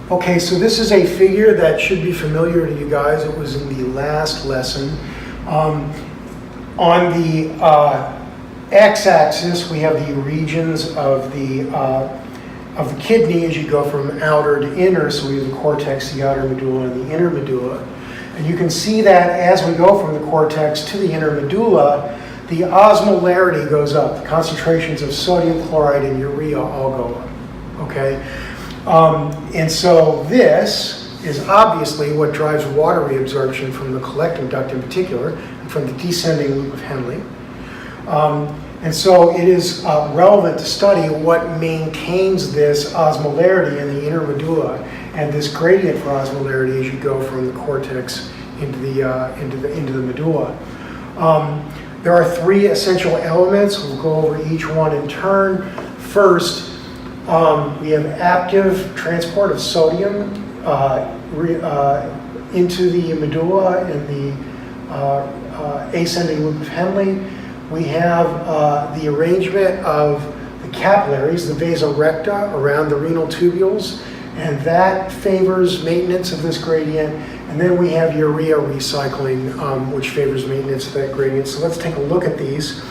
Okay, so this is a figure that should be familiar to you guys. It was in the last lesson. On the x-axis, we have the regions of the kidney as you go from outer to inner. So we have the cortex, the outer medulla, and the inner medulla. And you can see that as we go from the cortex to the inner medulla, the osmolarity goes up. The concentrations of sodium chloride and urea all go up. Okay? And so this is obviously what drives water reabsorption from the collecting duct in particular, and from the descending loop of Henle. And so it is relevant to study what maintains this osmolarity in the inner medulla and this gradient for osmolarity as you go from the cortex into the medulla. There are three essential elements. We'll go over each one in turn. First, we have active transport of sodium into the medulla and the ascending loop of Henle. We have the arrangement of the capillaries, the vasa recta, around the renal tubules, and that favors maintenance of this gradient. And then we have urea recycling, which favors maintenance of that gradient. So let's take a look at these.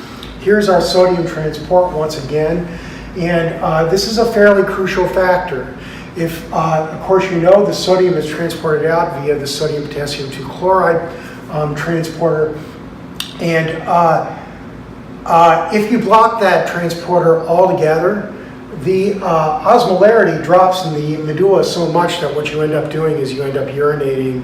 Here's our sodium transport once again. And this is a fairly crucial factor. If, of course, you know the sodium is transported out via the sodium potassium 2 chloride transporter. And if you block that transporter altogether, the osmolarity drops in the medulla so much that what you end up doing is you end up urinating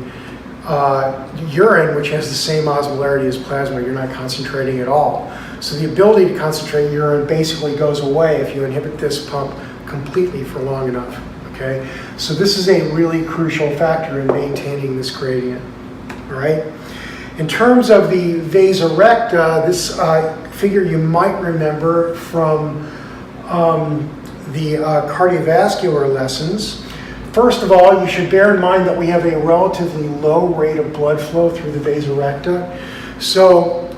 urine, which has the same osmolarity as plasma. You're not concentrating at all. So the ability to concentrate urine basically goes away if you inhibit this pump completely for long enough. Okay, so this is a really crucial factor in maintaining this gradient. All right. In terms of the vasa recta, this figure you might remember from the cardiovascular lessons. First of all, you should bear in mind that we have a relatively low rate of blood flow through the vasa recta. So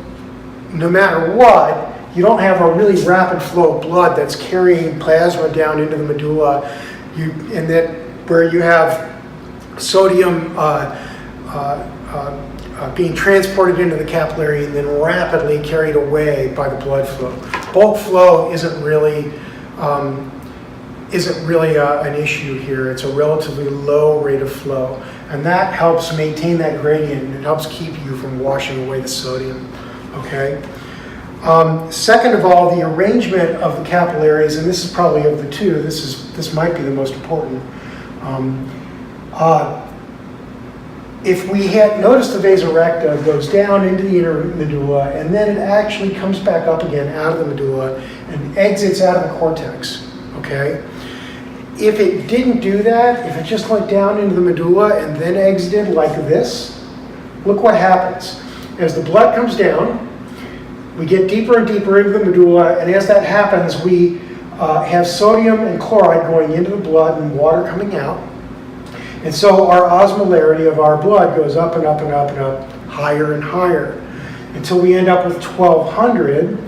no matter what, you don't have a really rapid flow of blood that's carrying plasma down into the medulla, and that where you have sodium being transported into the capillary and then rapidly carried away by the blood flow. Bulk flow isn't really an issue here. It's a relatively low rate of flow, and that helps maintain that gradient, and it helps keep you from washing away the sodium. Okay. Second of all, the arrangement of the capillaries, and this is probably of the two, this might be the most important. If we had noticed the vasa recta goes down into the inner medulla, and then it actually comes back up again out of the medulla and exits out of the cortex. Okay. If it didn't do that, if it just went down into the medulla and then exited like this, look what happens. As the blood comes down, we get deeper and deeper into the medulla, and as that happens, we have sodium and chloride going into the blood and water coming out. And so our osmolarity of our blood goes up and up and up and up, higher and higher, until we end up with 1200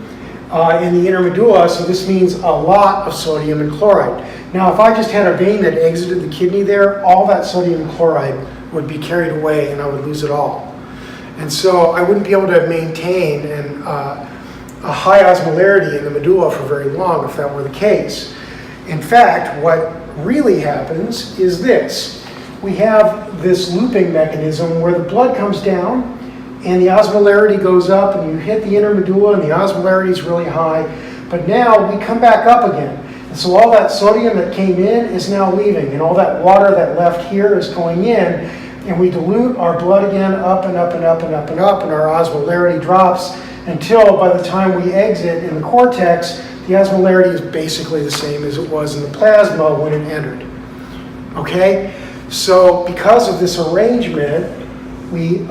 in the inner medulla. So this means a lot of sodium and chloride. Now, if I just had a vein that exited the kidney there, all that sodium and chloride would be carried away and I would lose it all. And so I wouldn't be able to maintain a high osmolarity in the medulla for very long if that were the case. In fact, what really happens is this. We have this looping mechanism where the blood comes down and the osmolarity goes up, and you hit the inner medulla and the osmolarity is really high. But now we come back up again. And so all that sodium that came in is now leaving, and all that water that left here is going in. And we dilute our blood again up and up and up and up and up, and our osmolarity drops until by the time we exit in the cortex, the osmolarity is basically the same as it was in the plasma when it entered. Okay? So because of this arrangement, we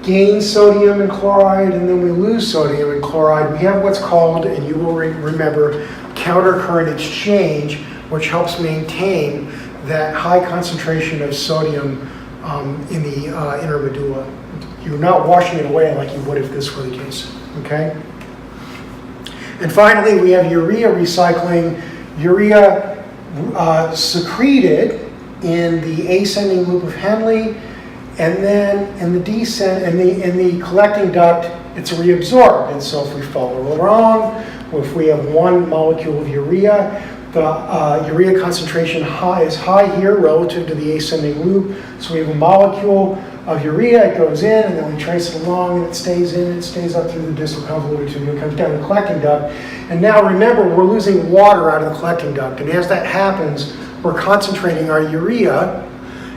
gain sodium and chloride, and then we lose sodium and chloride. We have what's called, and you will remember, countercurrent exchange, which helps maintain that high concentration of sodium in the inner medulla. You're not washing it away like you would if this were the case. Okay? And finally, we have urea recycling. Urea secreted in the ascending loop of Henle, and then in the collecting duct, it's reabsorbed. And so if we follow along, if we have one molecule of urea, the urea concentration is high here relative to the ascending loop. So we have a molecule of urea, it goes in, and then we trace it along, and it stays in, it stays up through the distal convoluted tubule, comes down the collecting duct. And now remember, we're losing water out of the collecting duct. And as that happens, we're concentrating our urea,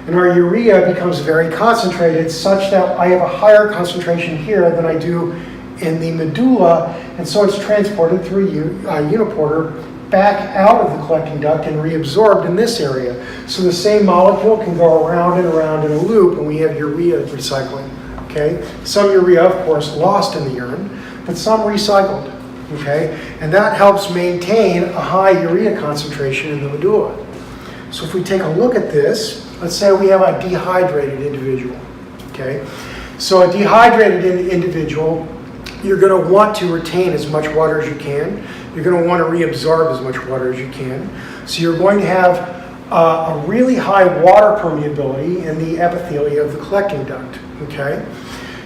and our urea becomes very concentrated such that I have a higher concentration here than I do in the medulla, and so it's transported through a uniporter back out of the collecting duct and reabsorbed in this area. So the same molecule can go around and around in a loop, and we have urea recycling. Okay, some urea, of course, lost in the urine, but some recycled. Okay, and that helps maintain a high urea concentration in the medulla. So if we take a look at this, let's say we have a dehydrated individual. Okay, so a dehydrated individual, you're going to want to retain as much water as you can. You're going to want to reabsorb as much water as you can. So you're going to have a really high water permeability in the epithelia of the collecting duct. Okay,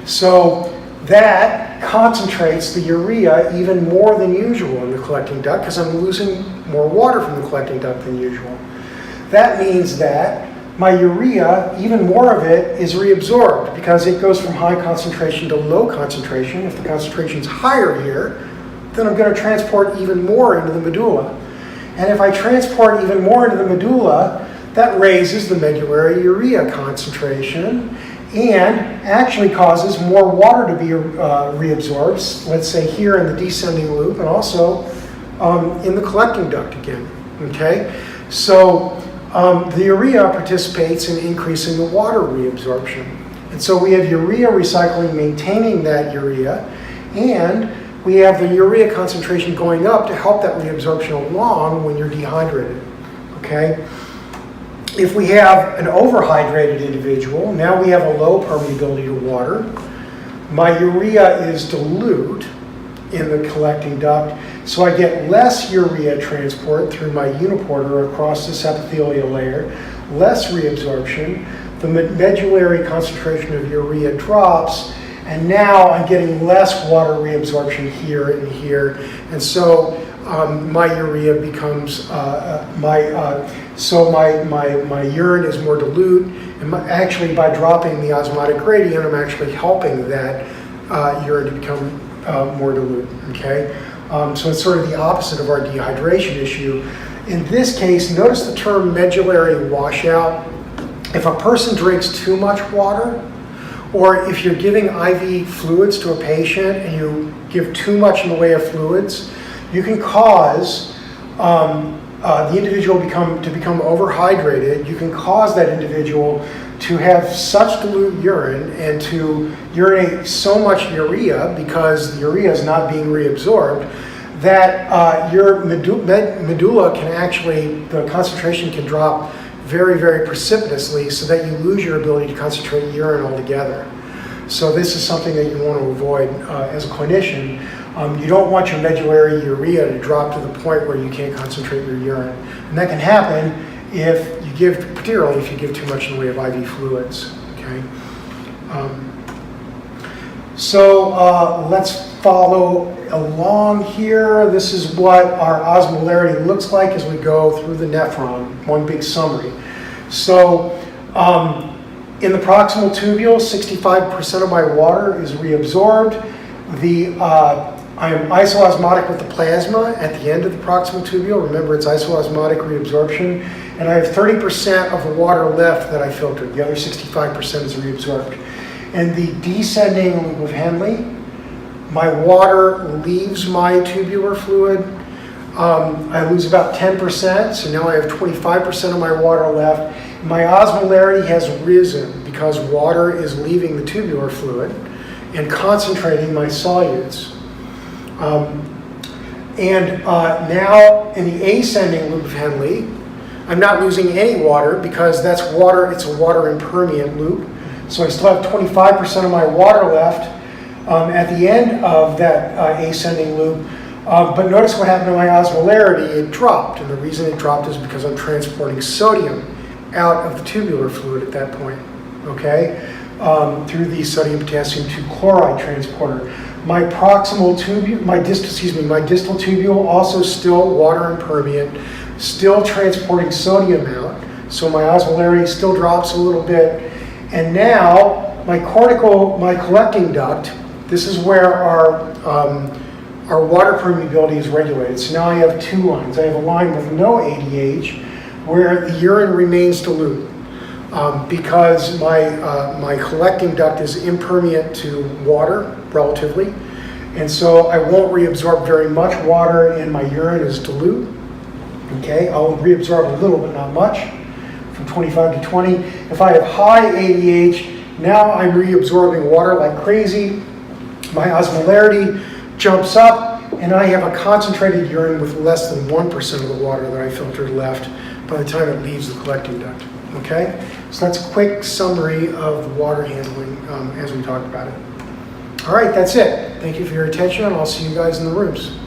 so that concentrates the urea even more than usual in the collecting duct because I'm losing more water from the collecting duct than usual. That means that my urea, even more of it, is reabsorbed because it goes from high concentration to low concentration. If the concentration is higher here, then I'm going to transport even more into the medulla. And if I transport even more into the medulla, that raises the medullary urea concentration and actually causes more water to be reabsorbed, let's say here in the descending loop and also in the collecting duct again. Okay? So the urea participates in increasing the water reabsorption. And so we have urea recycling maintaining that urea, and we have the urea concentration going up to help that reabsorption along when you're dehydrated. Okay? If we have an overhydrated individual, now we have a low permeability to water. My urea is dilute in the collecting duct, so I get less urea transport through my uniporter across this epithelial layer, less reabsorption, the medullary concentration of urea drops, and now I'm getting less water reabsorption here and here, and so my urea becomes, my urine is more dilute, and actually by dropping the osmotic gradient, I'm actually helping that urine to become more dilute, okay? So it's sort of the opposite of our dehydration issue. In this case, notice the term medullary washout. If a person drinks too much water, or if you're giving IV fluids to a patient and you give too much in the way of fluids, you can cause the individual to become overhydrated. You can cause that individual to have such dilute urine and to urinate so much urea because the urea is not being reabsorbed that your medulla can actually, the concentration can drop very, very precipitously so that you lose your ability to concentrate urine altogether. So this is something that you want to avoid as a clinician. You don't want your medullary urea to drop to the point where you can't concentrate your urine. And that can happen if you give, particularly if you give too much in the way of IV fluids, okay? So let's follow along here. This is what our osmolarity looks like as we go through the nephron, one big summary. So in the proximal tubule, 65% of my water is reabsorbed. I'm isoosmotic with the plasma at the end of the proximal tubule. Remember, it's isoosmotic reabsorption. And I have 30% of the water left that I filtered. The other 65% is reabsorbed. And the descending loop of Henle, my water leaves my tubular fluid. I lose about 10%, so now I have 25% of my water left. My osmolarity has risen because water is leaving the tubular fluid and concentrating my solutes. Now in the ascending loop of Henle, I'm not losing any water because that's water, it's a water impermeant loop. So I still have 25% of my water left at the end of that ascending loop. But notice what happened to my osmolarity, it dropped. And the reason it dropped is because I'm transporting sodium out of the tubular fluid at that point, okay? Through the sodium potassium 2 chloride transporter. My proximal tubule, my distal tubule also still water impermeant, still transporting sodium out, so my osmolarity still drops a little bit. And now my collecting duct, this is where our water permeability is regulated. So now I have two lines. I have a line with no ADH where the urine remains dilute because my collecting duct is impermeant to water relatively. And so I won't reabsorb very much water and my urine is dilute. Okay, I'll reabsorb a little but not much, from 25 to 20. If I have high ADH, now I'm reabsorbing water like crazy. My osmolarity jumps up, and I have a concentrated urine with less than 1% of the water that I filtered left by the time it leaves the collecting duct. Okay? So that's a quick summary of water handling as we talked about it. All right, that's it. Thank you for your attention, and I'll see you guys in the rooms.